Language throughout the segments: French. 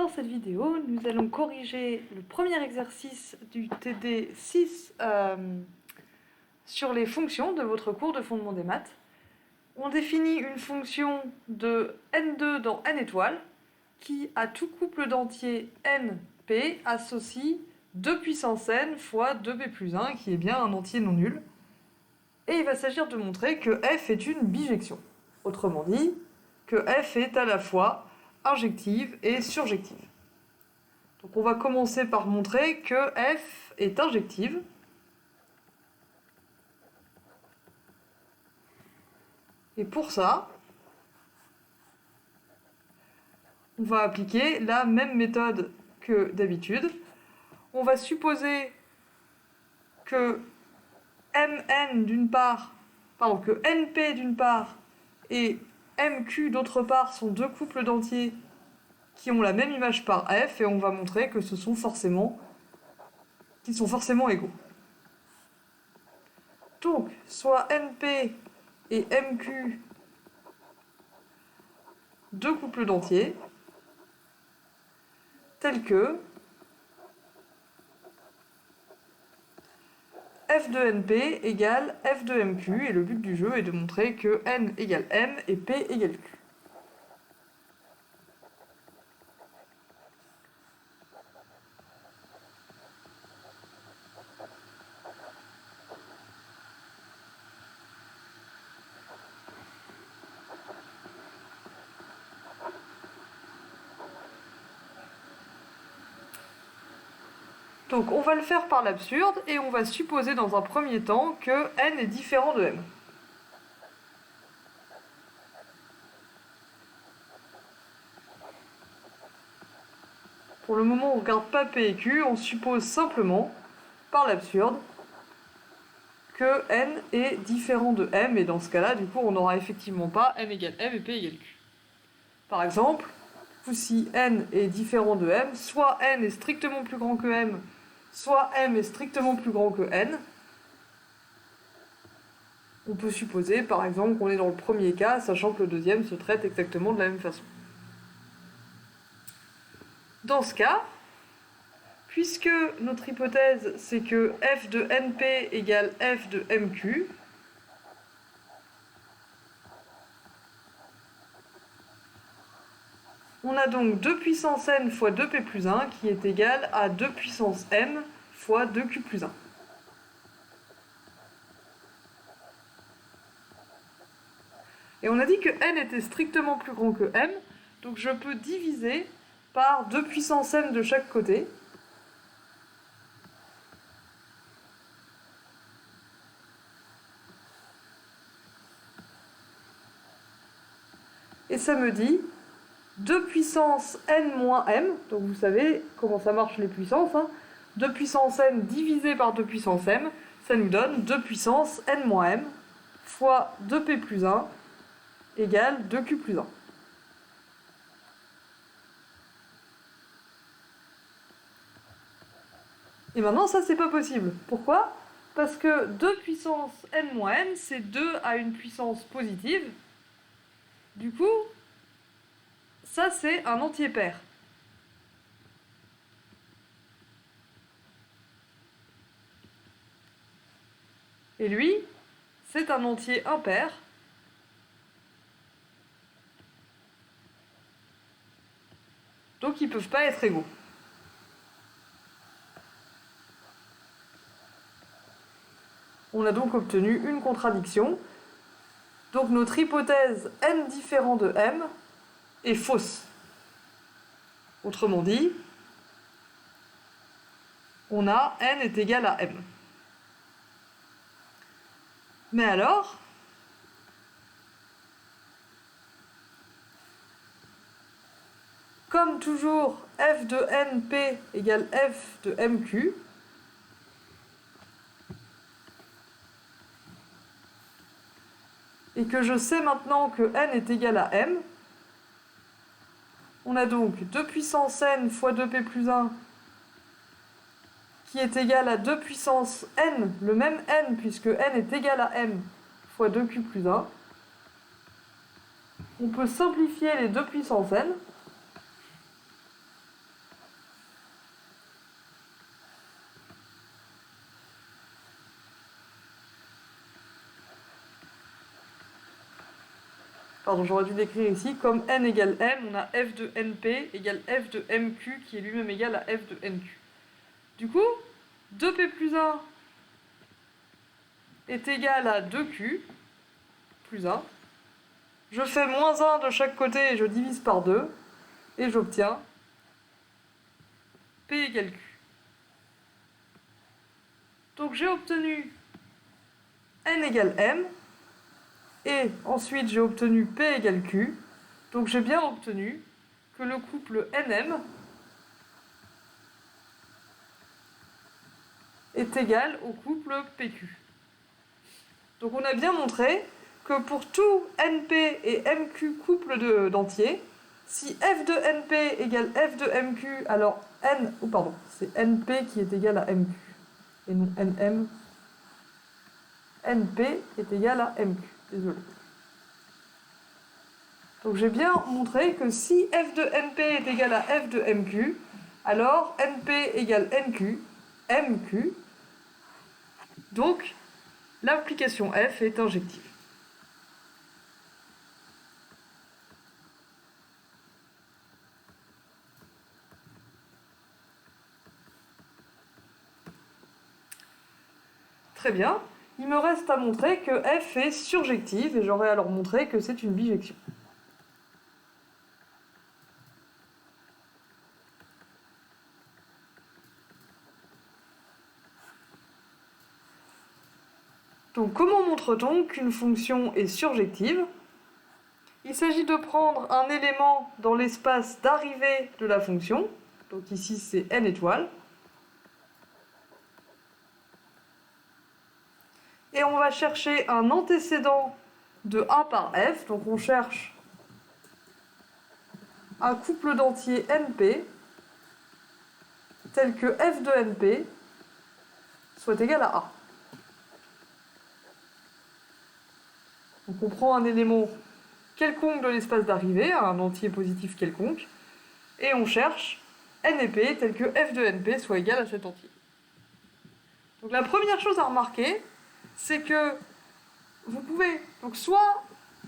Dans cette vidéo, nous allons corriger le premier exercice du TD 6 sur les fonctions de votre cours de fondement des maths. On définit une fonction de n2 dans n étoiles qui, à tout couple d'entiers np, associe 2 puissance n fois 2p plus 1, qui est bien un entier non nul. Et il va s'agir de montrer que f est une bijection. Autrement dit, que f est à la fois injective et surjective. Donc on va commencer par montrer que f est injective. Et pour ça, on va appliquer la même méthode que d'habitude. On va supposer que mn d'une part, que np d'une part et mq d'autre part sont deux couples d'entiers qui ont la même image par f, et on va montrer que qu'ils sont forcément égaux. Donc, soit np et mq, deux couples d'entiers, tels que f de np égale f de mq, et le but du jeu est de montrer que n égale m et p égale q. Donc on va le faire par l'absurde, et on va supposer dans un premier temps que n est différent de m. Pour le moment, on ne regarde pas p et q, on suppose simplement, par l'absurde, que n est différent de m, et dans ce cas-là, du coup, on n'aura effectivement pas n égale m et p égale q. Par exemple, si n est différent de m, soit n est strictement plus grand que m, soit m est strictement plus grand que n. On peut supposer, par exemple, qu'on est dans le premier cas, sachant que le deuxième se traite exactement de la même façon. Dans ce cas, puisque notre hypothèse, c'est que f de np égale f de mq, on a donc 2 puissance n fois 2p plus 1 qui est égal à 2 puissance m fois 2q plus 1. Et on a dit que n était strictement plus grand que m, donc je peux diviser par 2 puissance m de chaque côté. Et ça me dit 2 puissance n moins m, donc vous savez comment ça marche les puissances, 2 puissance n divisé par 2 puissance m, ça nous donne 2 puissance n moins m fois 2p plus 1 égale 2q plus 1. Et maintenant, ça, c'est pas possible. Pourquoi ? Parce que 2 puissance n moins m, c'est 2 à une puissance positive. Du coup, ça, c'est un entier pair. Et lui, c'est un entier impair. Donc, ils ne peuvent pas être égaux. On a donc obtenu une contradiction. Donc, notre hypothèse n différent de m est fausse. Autrement dit, on a n est égal à m. Mais alors, comme toujours, f de np égale f de mq, et que je sais maintenant que n est égal à m, on a donc 2 puissance n fois 2p plus 1 qui est égal à 2 puissance n, le même n, puisque n est égal à m fois 2q plus 1. On peut simplifier les 2 puissance n. pardon, j'aurais dû l'écrire ici, comme n égale m, on a f de np égale f de mq qui est lui-même égal à f de nq. Du coup, 2p plus 1 est égal à 2q plus 1. Je fais moins 1 de chaque côté et je divise par 2. Et j'obtiens p égale q. Donc j'ai obtenu n égale m. Et ensuite j'ai obtenu p égale q. Donc j'ai bien obtenu que le couple nm est égal au couple pq. Donc on a bien montré que pour tout np et mq couple d'entiers, si f de np égale f de mq, alors c'est np qui est égal à mq, et non nm. np est égal à mq, désolé. Donc j'ai bien montré que si f de np est égal à f de mq, alors np égale nq, mq, donc l'application f est injective. Très bien. Il me reste à montrer que f est surjective, et j'aurais alors montré que c'est une bijection. Donc comment montre-t-on qu'une fonction est surjective? Il s'agit de prendre un élément dans l'espace d'arrivée de la fonction, donc ici c'est n étoiles, et on va chercher un antécédent de a par f, donc on cherche un couple d'entiers np tel que f de np soit égal à a. Donc on prend un élément quelconque de l'espace d'arrivée, un entier positif quelconque, et on cherche n et p tel que f de np soit égal à cet entier. Donc la première chose à remarquer, c'est que vous pouvez, donc soit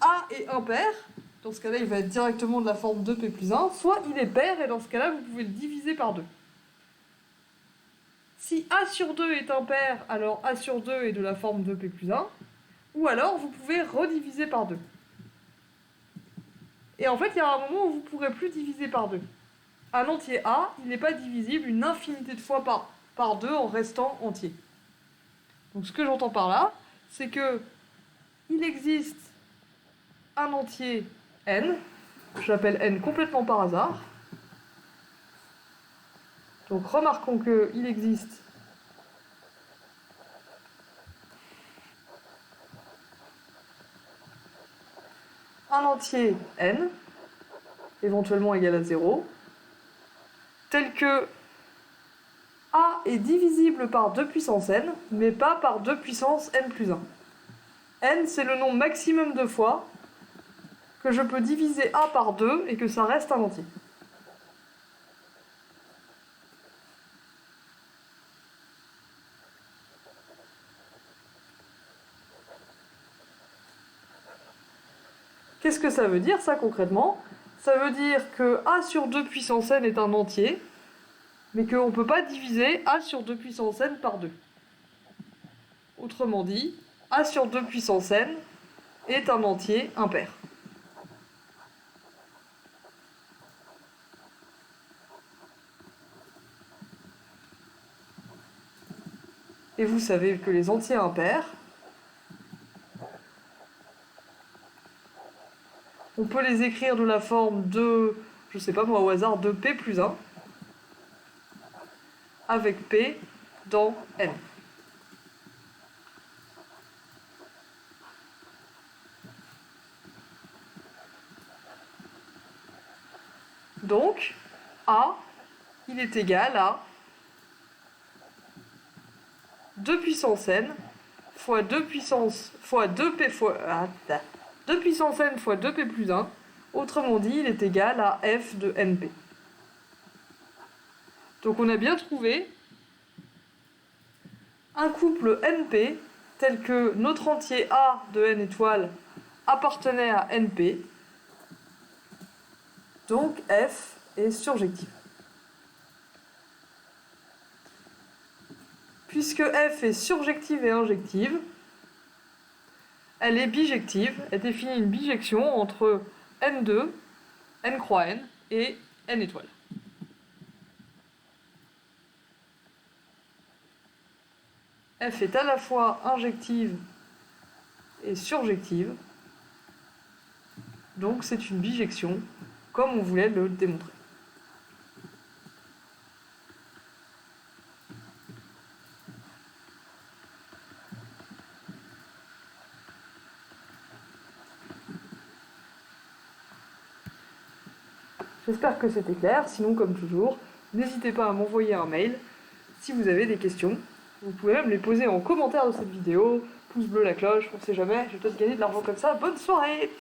a est impair, dans ce cas-là il va être directement de la forme 2p plus 1, soit il est pair, et dans ce cas-là vous pouvez le diviser par 2. Si a sur 2 est impair, alors a sur 2 est de la forme 2p plus 1, ou alors vous pouvez rediviser par 2. Et en fait, il y a un moment où vous ne pourrez plus diviser par 2. Un entier a, il n'est pas divisible une infinité de fois par 2 en restant entier. Donc ce que j'entends par là, c'est que il existe un entier n, j'appelle n complètement par hasard. Donc remarquons qu'il existe un entier n, éventuellement égal à 0, tel que a est divisible par 2 puissance n, mais pas par 2 puissance n plus 1. N, c'est le nombre maximum de fois que je peux diviser a par 2 et que ça reste un entier. Qu'est-ce que ça veut dire, ça, concrètement? Ça veut dire que a sur 2 puissance n est un entier, mais qu'on ne peut pas diviser a sur 2 puissance n par 2. Autrement dit, a sur 2 puissance n est un entier impair. Et vous savez que les entiers impairs, on peut les écrire de la forme de, je sais pas moi au hasard, de p plus 1, avec p dans n. Donc, a, il est égal à 2 puissance n fois 2 puissance fois 2p fois 2 puissance n fois 2p plus 1. Autrement dit, il est égal à f de np. Donc on a bien trouvé un couple np tel que notre entier a de n étoiles appartenait à NP, donc F est surjective. Puisque F est surjective et injective, elle est bijective, elle définit une bijection entre N2, N croix N et N étoiles. F est à la fois injective et surjective, donc c'est une bijection, comme on voulait le démontrer. J'espère que c'était clair, sinon comme toujours, n'hésitez pas à m'envoyer un mail si vous avez des questions. Vous pouvez même les poser en commentaire de cette vidéo, pouce bleu, la cloche, on sait jamais, je vais peut-être gagner de l'argent comme ça. Bonne soirée!